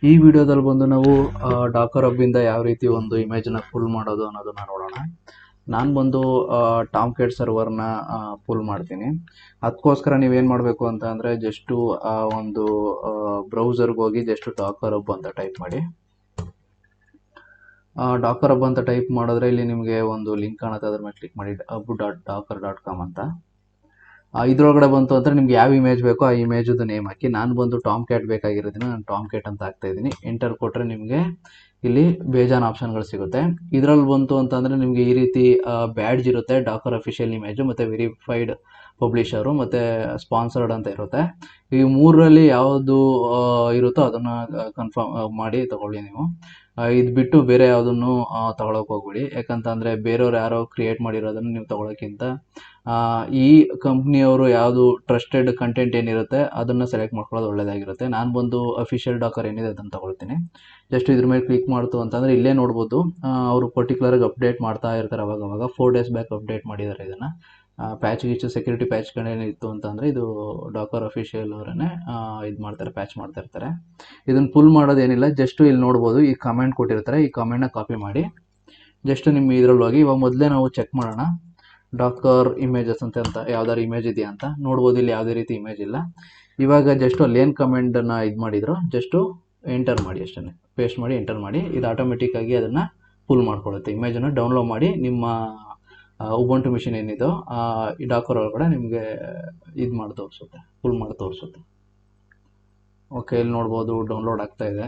ಈ ವಿಡಿಯೋದಲ್ಲಿ ಬಂದು ನಾವು ಡಾಕರ್ ಹಬ್ಬಿಂದ ಯಾವ ರೀತಿ ಒಂದು ಇಮೇಜನ್ನ ಫುಲ್ ಮಾಡೋದು ಅನ್ನೋದನ್ನ ನೋಡೋಣ. ನಾನು ಬಂದು ಟಾಮ್ ಕೇಟ್ ಸರ್ವರ್ನ ಫುಲ್ ಮಾಡ್ತೀನಿ. ಅದಕ್ಕೋಸ್ಕರ ನೀವೇನು ಮಾಡಬೇಕು ಅಂತ ಅಂದರೆ ಜಸ್ಟು ಒಂದು ಬ್ರೌಸರ್ಗೆ ಹೋಗಿ ಜಸ್ಟ್ ಡಾಕರ್ ಹಬ್ ಅಂತ ಟೈಪ್ ಮಾಡಿ. ಡಾಕರ್ ಹಬ್ ಅಂತ ಟೈಪ್ ಮಾಡಿದ್ರೆ ಇಲ್ಲಿ ನಿಮಗೆ ಒಂದು ಲಿಂಕ್ ಕಾಣುತ್ತೆ, ಅದ್ರ ಮೇಲೆ ಕ್ಲಿಕ್ ಮಾಡಿ hub.docker.com ಅಂತ. ಇದ್ರೊಳಗಡೆ ಬಂತು ಅಂದರೆ ನಿಮ್ಗೆ ಯಾವ ಇಮೇಜ್ ಬೇಕೋ ಆ ಇಮೇಜದು ನೇಮ್ ಹಾಕಿ. ನಾನು ಬಂದು ಟಾಮ್ ಕ್ಯಾಟ್ ಬೇಕಾಗಿರೋದನ್ನ ನಾನು ಟಾಮ್ ಕ್ಯಾಟ್ ಅಂತ ಹಾಕ್ತಾ ಇದ್ದೀನಿ. ಎಂಟರ್ ಕೊಟ್ಟರೆ ನಿಮಗೆ ಇಲ್ಲಿ ಬೇಜಾನ್ ಆಪ್ಷನ್ಗಳು ಸಿಗುತ್ತೆ. ಇದರಲ್ಲಿ ಬಂತು ಅಂತಂದರೆ ನಿಮಗೆ ಈ ರೀತಿ ಬ್ಯಾಡ್ಜ್ ಇರುತ್ತೆ, ಡಾಕರ್ ಅಫಿಷಿಯಲ್ ಇಮೇಜು ಮತ್ತು ವೆರಿಫೈಡ್ ಪಬ್ಲಿಷರು ಮತ್ತು ಸ್ಪಾನ್ಸರ್ಡ್ ಅಂತ ಇರುತ್ತೆ. ಈ ಮೂರರಲ್ಲಿ ಯಾವುದು ಇರುತ್ತೋ ಅದನ್ನು ಕನ್ಫರ್ಮ್ ಮಾಡಿ ತಗೊಳ್ಳಿ ನೀವು. ಇದು ಬಿಟ್ಟು ಬೇರೆ ಯಾವುದನ್ನು ತಗೊಳಕ್ಕೆ ಹೋಗ್ಬೇಡಿ. ಯಾಕಂತಂದರೆ ಬೇರೆಯವ್ರು ಯಾರೋ ಕ್ರಿಯೇಟ್ ಮಾಡಿರೋದನ್ನು ನೀವು ತಗೊಳ್ಳೋಕ್ಕಿಂತ ಈ ಕಂಪ್ನಿಯವರು ಯಾವುದು ಟ್ರಸ್ಟೆಡ್ ಕಂಟೆಂಟ್ ಏನಿರುತ್ತೆ ಅದನ್ನು ಸೆಲೆಕ್ಟ್ ಮಾಡ್ಕೊಳ್ಳೋದು ಒಳ್ಳೆಯದಾಗಿರುತ್ತೆ. ನಾನು ಬಂದು ಅಫಿಷಿಯಲ್ ಡಾಕರ್ ಏನಿದೆ ಅದನ್ನು ತಗೊಳ್ತೀನಿ. ಜಸ್ಟ್ ಇದ್ರ ಮೇಲೆ ಕ್ಲಿಕ್ ಮಾಡ್ತು ಅಂತಂದರೆ ಇಲ್ಲೇ ನೋಡ್ಬೋದು, ಅವರು ಪರ್ಟಿಕ್ಯುಲರಾಗಿ ಅಪ್ಡೇಟ್ ಮಾಡ್ತಾ ಇರ್ತಾರೆ. ಅವಾಗ 4 days ಬ್ಯಾಕ್ ಅಪ್ಡೇಟ್ ಮಾಡಿದ್ದಾರೆ ಇದನ್ನು. ಪ್ಯಾಚ್ ಗೀಚು ಸೆಕ್ಯೂರಿಟಿ ಪ್ಯಾಚ್ಗಳೇನಿತ್ತು ಅಂತಂದರೆ ಇದು ಡಾಕರ್ ಅಫಿಷಿಯಲ್ ಅವರೇ ಇದು ಮಾಡ್ತಾರೆ, ಪ್ಯಾಚ್ ಮಾಡ್ತಾ ಇರ್ತಾರೆ. ಇದನ್ನು ಫುಲ್ ಮಾಡೋದೇನಿಲ್ಲ, ಜಸ್ಟ್ ಇಲ್ಲಿ ನೋಡ್ಬೋದು ಈ ಕಮೆಂಟ್ ಕೊಟ್ಟಿರ್ತಾರೆ, ಈ ಕಮೆಂಟ್ನ ಕಾಪಿ ಮಾಡಿ ಜಸ್ಟ್ ನಿಮ್ಮ ಇದರಲ್ಲಿ ಹೋಗಿ ಇವಾಗ ಮೊದಲೇ ನಾವು ಚೆಕ್ ಮಾಡೋಣ ಡಾಕರ್ ಇಮೇಜಸ್ ಅಂತ ಯಾವ್ದಾದ್ರು ಇಮೇಜ್ ಇದೆಯಾ ಅಂತ ನೋಡ್ಬೋದು. ಇಲ್ಲಿ ಯಾವುದೇ ರೀತಿ ಇಮೇಜ್ ಇಲ್ಲ. ಇವಾಗ ಜಸ್ಟ್ ಅಲ್ಲಿ ಏನು ಕಮೆಂಟನ್ನು ಇದು ಮಾಡಿದ್ರು ಜಸ್ಟು ಎಂಟರ್ ಮಾಡಿ, ಅಷ್ಟೇ ಪೇಸ್ಟ್ ಮಾಡಿ ಎಂಟರ್ ಮಾಡಿ. ಇದು ಆಟೋಮೆಟಿಕ್ಕಾಗಿ ಅದನ್ನು ಫುಲ್ ಮಾಡ್ಕೊಳ್ಳುತ್ತೆ. ಇಮೇಜನ್ನು ಡೌನ್ಲೋಡ್ ಮಾಡಿ ನಿಮ್ಮ ಉಬುಂಟು ಮಿಷಿನ್ ಏನಿದೋ ಈ ಡಾಕರ್ ಒಳಗಡೆ ನಿಮಗೆ ಇದು ಮಾಡಿ ತೋರಿಸುತ್ತೆ, ಫುಲ್ ಮಾಡಿ ತೋರಿಸುತ್ತೆ. ಓಕೆ, ಇಲ್ಲಿ ನೋಡ್ಬೋದು ಡೌನ್ಲೋಡ್ ಆಗ್ತಾ ಇದೆ.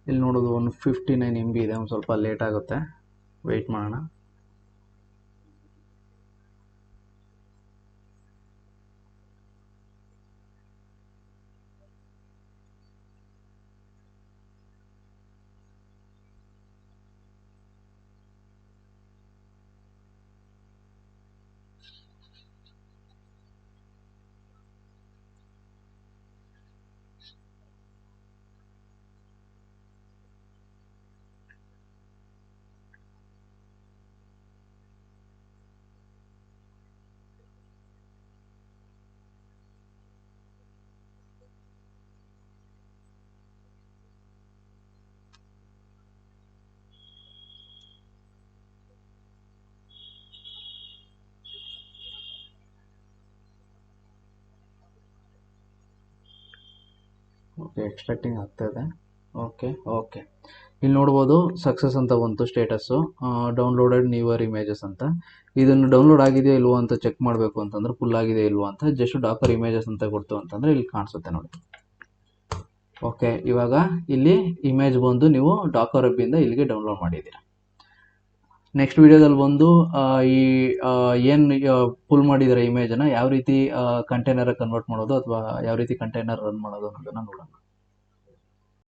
ಇಲ್ಲಿ ನೋಡೋದು 159 MB ಇದೆ, ಒಂದು ಸ್ವಲ್ಪ ಲೇಟ್ ಆಗುತ್ತೆ, ವೆಯ್ಟ್ ಮಾಡೋಣ. ಓಕೆ, ಎಕ್ಸ್ಟ್ರಾಕ್ಟಿಂಗ್ ಆಗ್ತಾಯಿದೆ. ಓಕೆ ಇಲ್ಲಿ ನೋಡ್ಬೋದು ಸಕ್ಸಸ್ ಅಂತ ಬಂತು ಸ್ಟೇಟಸ್ಸು, ಡೌನ್ಲೋಡೆಡ್ ನ್ಯೂವರ್ ಇಮೇಜಸ್ ಅಂತ. ಇದನ್ನು ಡೌನ್ಲೋಡ್ ಆಗಿದೆಯಾ ಇಲ್ವೋ ಅಂತ ಚೆಕ್ ಮಾಡಬೇಕು ಅಂತಂದರೆ ಫುಲ್ ಆಗಿದೆ ಇಲ್ವೋ ಅಂತ ಜಸ್ಟ್ ಡಾಕರ್ ಇಮೇಜಸ್ ಅಂತ ಕೊಡ್ತು ಅಂತಂದರೆ ಇಲ್ಲಿ ಕಾಣಿಸುತ್ತೆ ನೋಡಿ. ಓಕೆ, ಇವಾಗ ಇಲ್ಲಿ ಇಮೇಜ್ ಬಂದು ನೀವು ಡಾಕರ್ ಹಬ್ಬಿಂದ ಇಲ್ಲಿಗೆ ಡೌನ್ಲೋಡ್ ಮಾಡಿದ್ದೀರಾ. ನೆಕ್ಸ್ಟ್ ವಿಡಿಯೋದಲ್ಲಿ ಬಂದು ಈ ಏನು ಫುಲ್ ಮಾಡಿದ್ದಾರೆ ಇಮೇಜನ್ನು ಯಾವ ರೀತಿ ಕಂಟೈನರ್ ಕನ್ವರ್ಟ್ ಮಾಡೋದು ಅಥವಾ ಯಾವ ರೀತಿ ಕಂಟೈನರ್ ರನ್ ಮಾಡೋದು ಅನ್ನೋದನ್ನು ನೋಡೋಣ.